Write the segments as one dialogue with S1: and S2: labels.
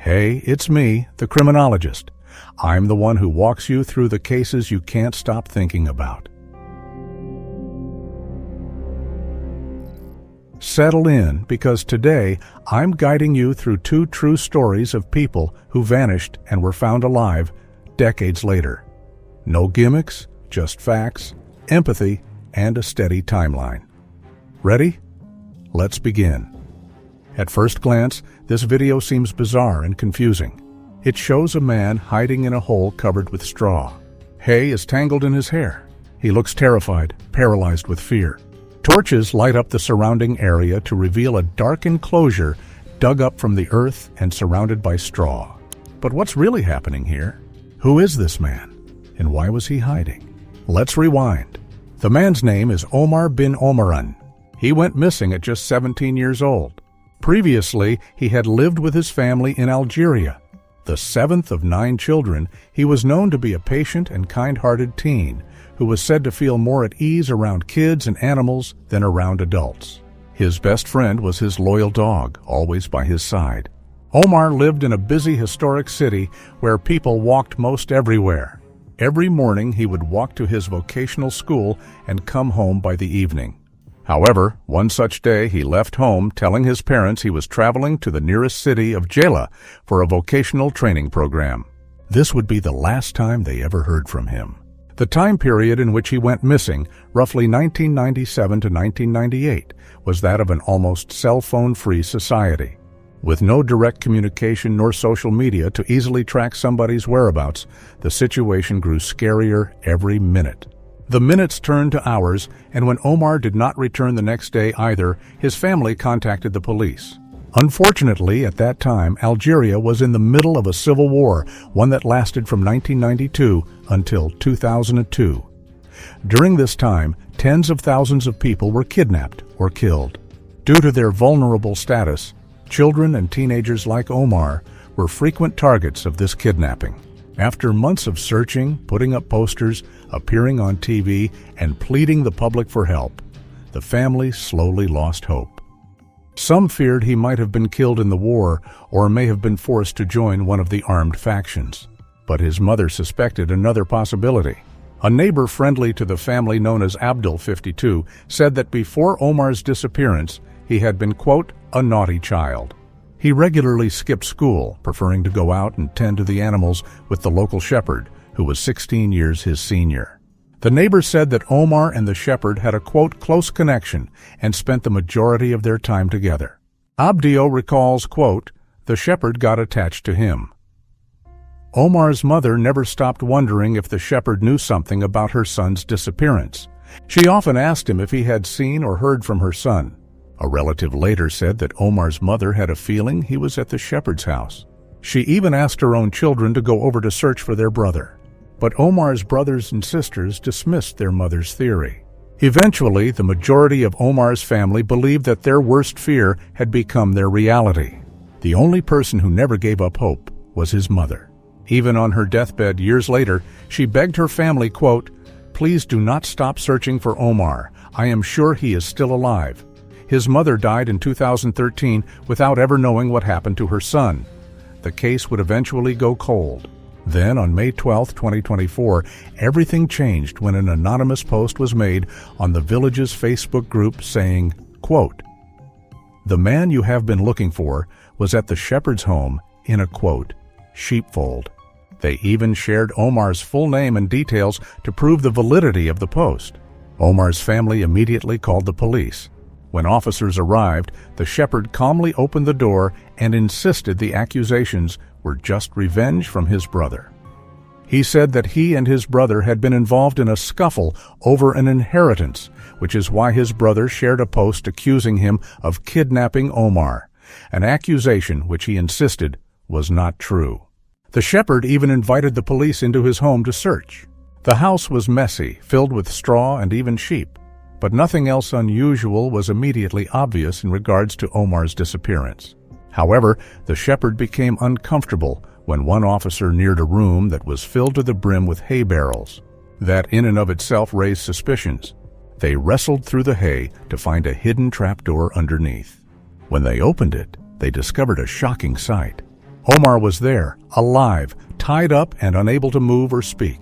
S1: Hey, it's me, the Criminologist. I'm the one who walks you through the cases you can't stop thinking about. Settle in, because today I'm guiding you through two true stories of people who vanished and were found alive decades later. No gimmicks, just facts, empathy, and a steady timeline. Ready? Let's begin. At first glance, this video seems bizarre and confusing. It shows a man hiding in a hole covered with straw. Hay is tangled in his hair. He looks terrified, paralyzed with fear. Torches light up the surrounding area to reveal a dark enclosure dug up from the earth and surrounded by straw. But what's really happening here? Who is this man? And why was he hiding? Let's rewind. The man's name is Omar bin Omaran. He went missing at just 17 years old. Previously, he had lived with his family in Algeria. The seventh of 9 children, he was known to be a patient and kind-hearted teen who was said to feel more at ease around kids and animals than around adults. His best friend was his loyal dog, always by his side. Omar lived in a busy historic city where people walked most everywhere. Every morning he would walk to his vocational school and come home by the evening. However, one such day he left home telling his parents he was traveling to the nearest city of Jela for a vocational training program. This would be the last time they ever heard from him. The time period in which he went missing, roughly 1997 to 1998, was that of an almost cell phone-free society. With no direct communication nor social media to easily track somebody's whereabouts, the situation grew scarier every minute. The minutes turned to hours, and when Omar did not return the next day either, his family contacted the police. Unfortunately, at that time, Algeria was in the middle of a civil war, one that lasted from 1992 until 2002. During this time, tens of thousands of people were kidnapped or killed. Due to their vulnerable status, children and teenagers like Omar were frequent targets of this kidnapping. After months of searching, putting up posters, appearing on TV, and pleading the public for help, the family slowly lost hope. Some feared he might have been killed in the war or may have been forced to join one of the armed factions. But his mother suspected another possibility. A neighbor friendly to the family known as Abdul 52 said that before Omar's disappearance, he had been, quote, a naughty child. He regularly skipped school, preferring to go out and tend to the animals with the local shepherd, who was 16 years his senior. The neighbor said that Omar and the shepherd had a, quote, close connection and spent the majority of their time together. Abdio recalls, quote, the shepherd got attached to him. Omar's mother never stopped wondering if the shepherd knew something about her son's disappearance. She often asked him if he had seen or heard from her son. A relative later said that Omar's mother had a feeling he was at the shepherd's house. She even asked her own children to go over to search for their brother. But Omar's brothers and sisters dismissed their mother's theory. Eventually, the majority of Omar's family believed that their worst fear had become their reality. The only person who never gave up hope was his mother. Even on her deathbed years later, she begged her family, quote, please do not stop searching for Omar. I am sure he is still alive. His mother died in 2013 without ever knowing what happened to her son. The case would eventually go cold. Then, on May 12, 2024, everything changed when an anonymous post was made on the village's Facebook group saying, quote, the man you have been looking for was at the shepherd's home in a, quote, sheepfold. They even shared Omar's full name and details to prove the validity of the post. Omar's family immediately called the police. When officers arrived, the shepherd calmly opened the door and insisted the accusations were just revenge from his brother. He said that he and his brother had been involved in a scuffle over an inheritance, which is why his brother shared a post accusing him of kidnapping Omar, an accusation which he insisted was not true. The shepherd even invited the police into his home to search. The house was messy, filled with straw and even sheep. But nothing else unusual was immediately obvious in regards to Omar's disappearance. However, the shepherd became uncomfortable when one officer neared a room that was filled to the brim with hay barrels. That in and of itself raised suspicions. They wrestled through the hay to find a hidden trapdoor underneath. When they opened it, they discovered a shocking sight. Omar was there, alive, tied up and unable to move or speak.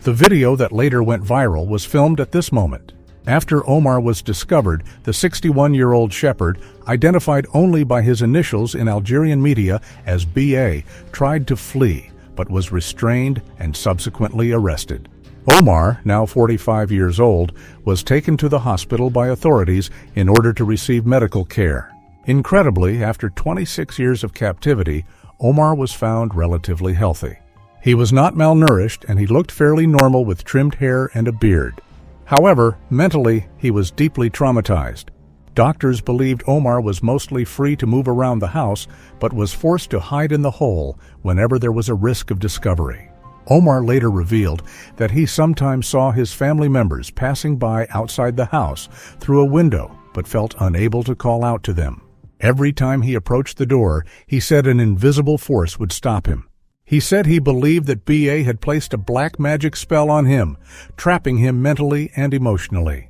S1: The video that later went viral was filmed at this moment. After Omar was discovered, the 61-year-old shepherd, identified only by his initials in Algerian media as B.A., tried to flee, but was restrained and subsequently arrested. Omar, now 45 years old, was taken to the hospital by authorities in order to receive medical care. Incredibly, after 26 years of captivity, Omar was found relatively healthy. He was not malnourished and he looked fairly normal with trimmed hair and a beard. However, mentally, he was deeply traumatized. Doctors believed Omar was mostly free to move around the house, but was forced to hide in the hole whenever there was a risk of discovery. Omar later revealed that he sometimes saw his family members passing by outside the house through a window, but felt unable to call out to them. Every time he approached the door, he said an invisible force would stop him. He said he believed that B.A. had placed a black magic spell on him, trapping him mentally and emotionally.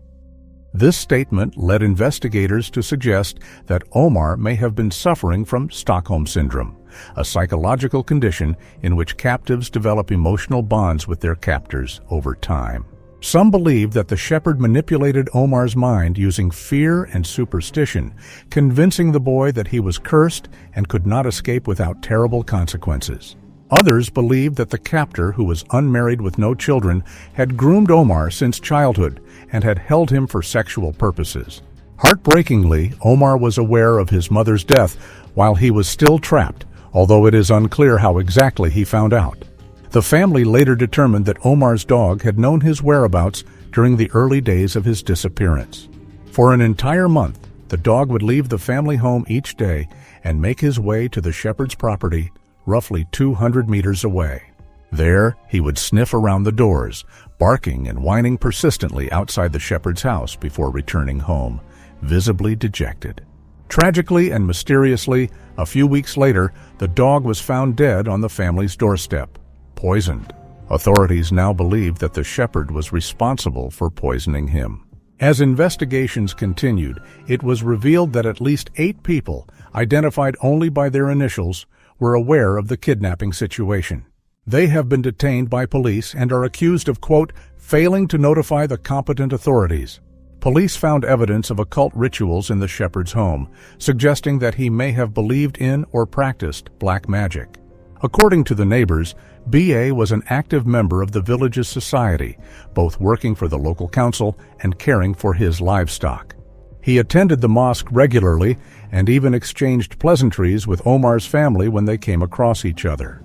S1: This statement led investigators to suggest that Omar may have been suffering from Stockholm Syndrome, a psychological condition in which captives develop emotional bonds with their captors over time. Some believe that the shepherd manipulated Omar's mind using fear and superstition, convincing the boy that he was cursed and could not escape without terrible consequences. Others believed that the captor, who was unmarried with no children, had groomed Omar since childhood and had held him for sexual purposes. Heartbreakingly, Omar was aware of his mother's death while he was still trapped, although it is unclear how exactly he found out. The family later determined that Omar's dog had known his whereabouts during the early days of his disappearance. For an entire month, the dog would leave the family home each day and make his way to the shepherd's property, roughly 200 meters away. There, he would sniff around the doors, barking and whining persistently outside the shepherd's house before returning home, visibly dejected. Tragically and mysteriously, a few weeks later, the dog was found dead on the family's doorstep, poisoned. Authorities now believe that the shepherd was responsible for poisoning him. As investigations continued, it was revealed that at least 8 people, identified only by their initials, were aware of the kidnapping situation. They have been detained by police and are accused of, quote, failing to notify the competent authorities. Police found evidence of occult rituals in the shepherd's home, suggesting that he may have believed in or practiced black magic. According to the neighbors, B.A. was an active member of the village's society, both working for the local council and caring for his livestock. He attended the mosque regularly and even exchanged pleasantries with Omar's family when they came across each other.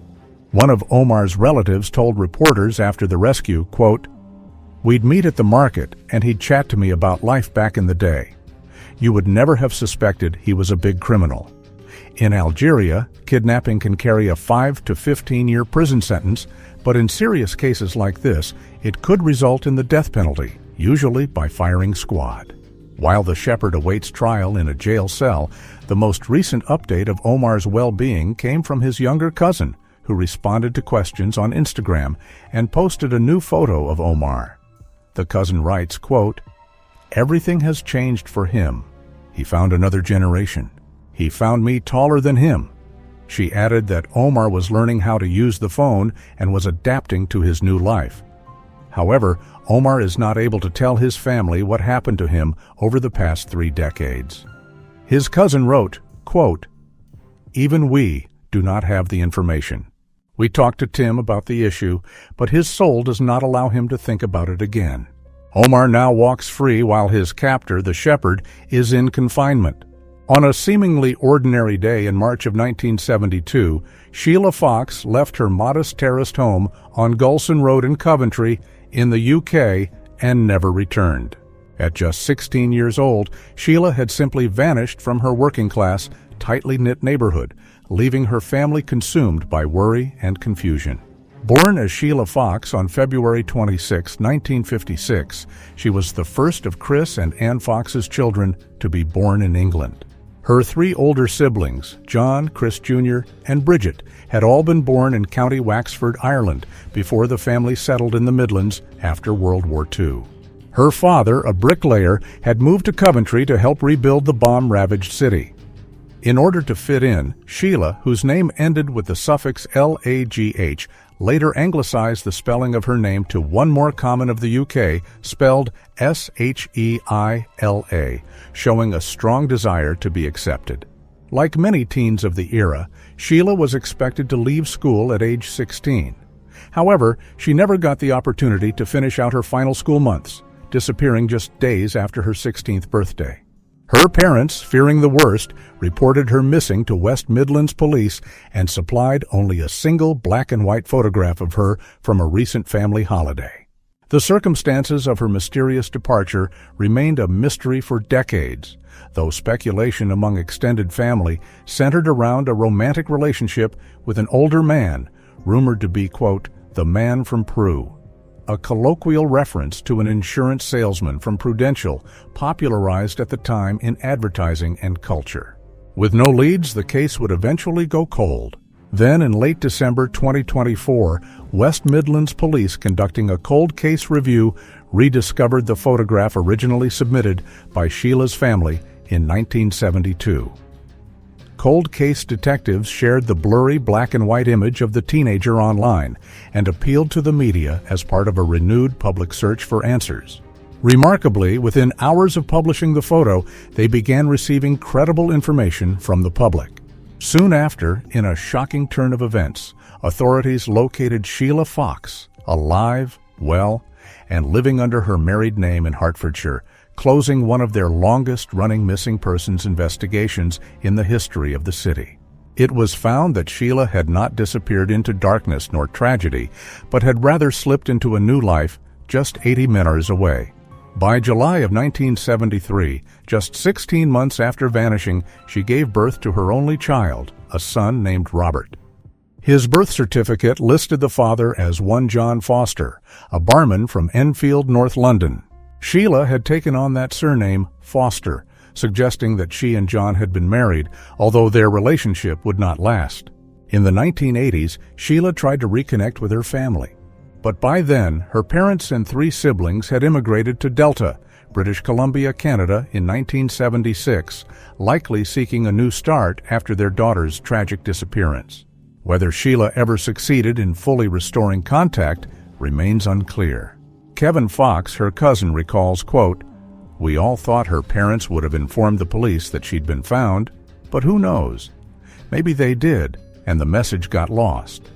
S1: One of Omar's relatives told reporters after the rescue, quote, "We'd meet at the market and he'd chat to me about life back in the day. You would never have suspected he was a big criminal. In Algeria, kidnapping can carry a 5 to 15-year prison sentence, but in serious cases like this, it could result in the death penalty, usually by firing squad." While the shepherd awaits trial in a jail cell, the most recent update of Omar's well-being came from his younger cousin, who responded to questions on Instagram and posted a new photo of Omar. The cousin writes, quote, "Everything has changed for him. He found another generation. He found me taller than him." She added that Omar was learning how to use the phone and was adapting to his new life. However, Omar is not able to tell his family what happened to him over the past 3 decades. His cousin wrote, quote, "Even we do not have the information. We talked to Tim about the issue, but his soul does not allow him to think about it again." Omar now walks free while his captor, the shepherd, is in confinement. On a seemingly ordinary day in March of 1972, Sheila Fox left her modest terraced home on Gulson Road in Coventry in the UK and never returned. At just 16 years old, Sheila had simply vanished from her working-class, tightly knit neighborhood, leaving her family consumed by worry and confusion. Born as Sheila Fox on February 26, 1956, she was the first of Chris and Anne Fox's children to be born in England. Her 3 older siblings, John, Chris Jr., and Bridget, had all been born in County Wexford, Ireland, before the family settled in the Midlands after World War II. Her father, a bricklayer, had moved to Coventry to help rebuild the bomb-ravaged city. In order to fit in, Sheila, whose name ended with the suffix LAGH, later anglicized the spelling of her name to one more common of the UK, spelled SHEILA, showing a strong desire to be accepted. Like many teens of the era, Sheila was expected to leave school at age 16. However, she never got the opportunity to finish out her final school months, disappearing just days after her 16th birthday. Her parents, fearing the worst, reported her missing to West Midlands Police and supplied only a single black and white photograph of her from a recent family holiday. The circumstances of her mysterious departure remained a mystery for decades, though speculation among extended family centered around a romantic relationship with an older man, rumored to be, quote, the man from Prue, a colloquial reference to an insurance salesman from Prudential popularized at the time in advertising and culture. With no leads, the case would eventually go cold. Then, in late December 2024, West Midlands Police, conducting a cold case review, rediscovered the photograph originally submitted by Sheila's family in 1972. Cold case detectives shared the blurry black and white image of the teenager online and appealed to the media as part of a renewed public search for answers. Remarkably, within hours of publishing the photo, they began receiving credible information from the public. Soon after, in a shocking turn of events, authorities located Sheila Fox, alive, well, and living under her married name in Hertfordshire, closing one of their longest-running missing persons investigations in the history of the city. It was found that Sheila had not disappeared into darkness nor tragedy, but had rather slipped into a new life just 80 minutes away. By July of 1973, just 16 months after vanishing, she gave birth to her only child, a son named Robert. His birth certificate listed the father as one John Foster, a barman from Enfield, North London. Sheila had taken on that surname, Foster, suggesting that she and John had been married, although their relationship would not last. In the 1980s, Sheila tried to reconnect with her family. But by then, her parents and 3 siblings had immigrated to Delta, British Columbia, Canada, in 1976, likely seeking a new start after their daughter's tragic disappearance. Whether Sheila ever succeeded in fully restoring contact remains unclear. Kevin Fox, her cousin, recalls, quote, "We all thought her parents would have informed the police that she'd been found, but who knows? Maybe they did, and the message got lost."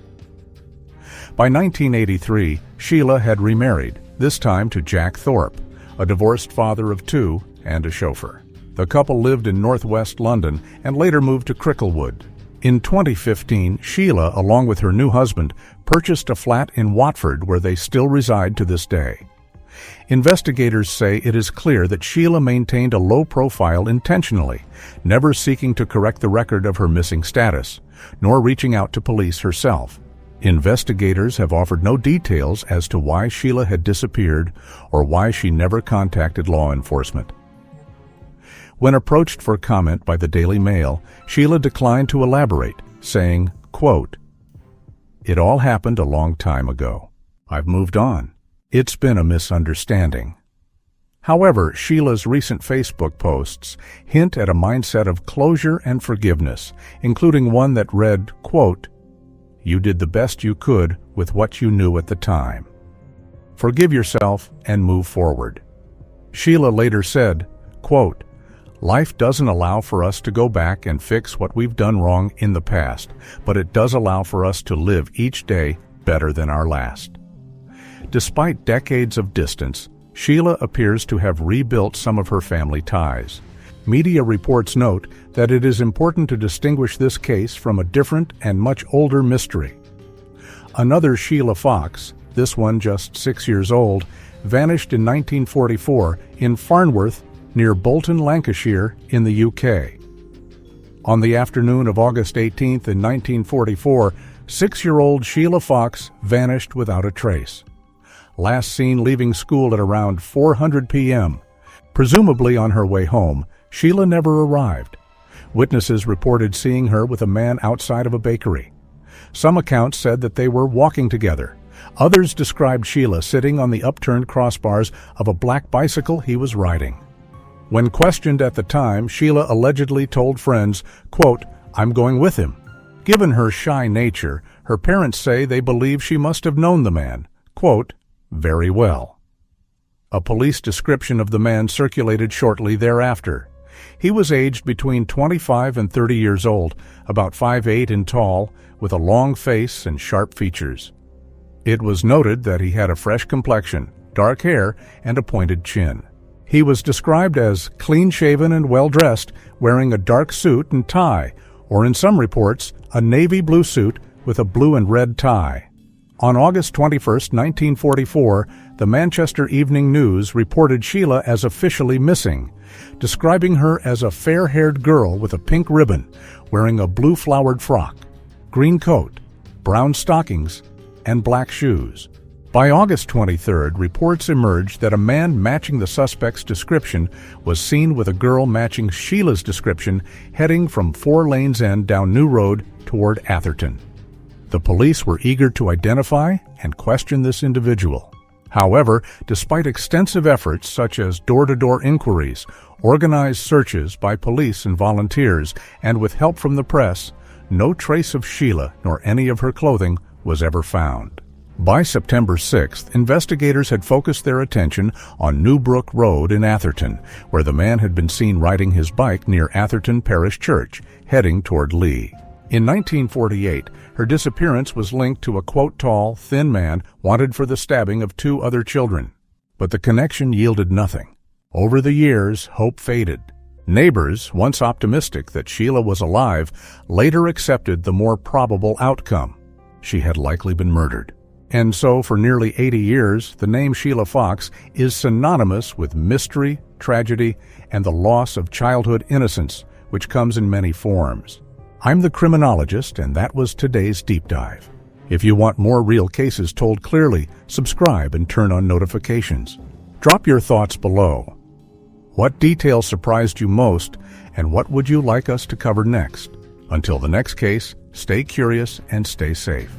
S1: By 1983, Sheila had remarried, this time to Jack Thorpe, a divorced father of 2 and a chauffeur. The couple lived in northwest London and later moved to Cricklewood. In 2015, Sheila, along with her new husband, purchased a flat in Watford where they still reside to this day. Investigators say it is clear that Sheila maintained a low profile intentionally, never seeking to correct the record of her missing status, nor reaching out to police herself. Investigators have offered no details as to why Sheila had disappeared or why she never contacted law enforcement. When approached for comment by the Daily Mail, Sheila declined to elaborate, saying, quote, "It all happened a long time ago. I've moved on. It's been a misunderstanding." However, Sheila's recent Facebook posts hint at a mindset of closure and forgiveness, including one that read, quote, "You did the best you could with what you knew at the time. Forgive yourself and move forward." Sheila later said, quote, "Life doesn't allow for us to go back and fix what we've done wrong in the past, but it does allow for us to live each day better than our last." Despite decades of distance, Sheila appears to have rebuilt some of her family ties. Media reports note that it is important to distinguish this case from a different and much older mystery. Another Sheila Fox, this one just 6 years old, vanished in 1944 in Farnworth, near Bolton, Lancashire, in the UK. On the afternoon of August 18th in 1944, 6-year-old Sheila Fox vanished without a trace. Last seen leaving school at around 4:00 p.m. Presumably on her way home, Sheila never arrived. Witnesses reported seeing her with a man outside of a bakery. Some accounts said that they were walking together. Others described Sheila sitting on the upturned crossbars of a black bicycle he was riding. When questioned at the time, Sheila allegedly told friends, quote, "I'm going with him." Given her shy nature, her parents say they believe she must have known the man, quote, "very well." A police description of the man circulated shortly thereafter. He was aged between 25 and 30 years old, about 5'8" and tall, with a long face and sharp features. It was noted that he had a fresh complexion, dark hair, and a pointed chin. He was described as clean-shaven and well-dressed, wearing a dark suit and tie, or in some reports, a navy blue suit with a blue and red tie. On August 21, 1944, the Manchester Evening News reported Sheila as officially missing, describing her as a fair-haired girl with a pink ribbon, wearing a blue flowered frock, green coat, brown stockings, and black shoes. By August 23rd, reports emerged that a man matching the suspect's description was seen with a girl matching Sheila's description heading from Four Lanes End down New Road toward Atherton. The police were eager to identify and question this individual. However, despite extensive efforts such as door-to-door inquiries, organized searches by police and volunteers, and with help from the press, no trace of Sheila nor any of her clothing was ever found. By September 6th, investigators had focused their attention on Newbrook Road in Atherton, where the man had been seen riding his bike near Atherton Parish Church, heading toward Lee. In 1948, her disappearance was linked to a quote tall, thin man wanted for the stabbing of 2 other children. But the connection yielded nothing. Over the years, hope faded. Neighbors, once optimistic that Sheila was alive, later accepted the more probable outcome. She had likely been murdered. And so, for nearly 80 years, the name Sheila Fox is synonymous with mystery, tragedy, and the loss of childhood innocence, which comes in many forms. I'm the Criminologist, and that was today's Deep Dive. If you want more real cases told clearly, subscribe and turn on notifications. Drop your thoughts below. What details surprised you most, and what would you like us to cover next? Until the next case, stay curious and stay safe.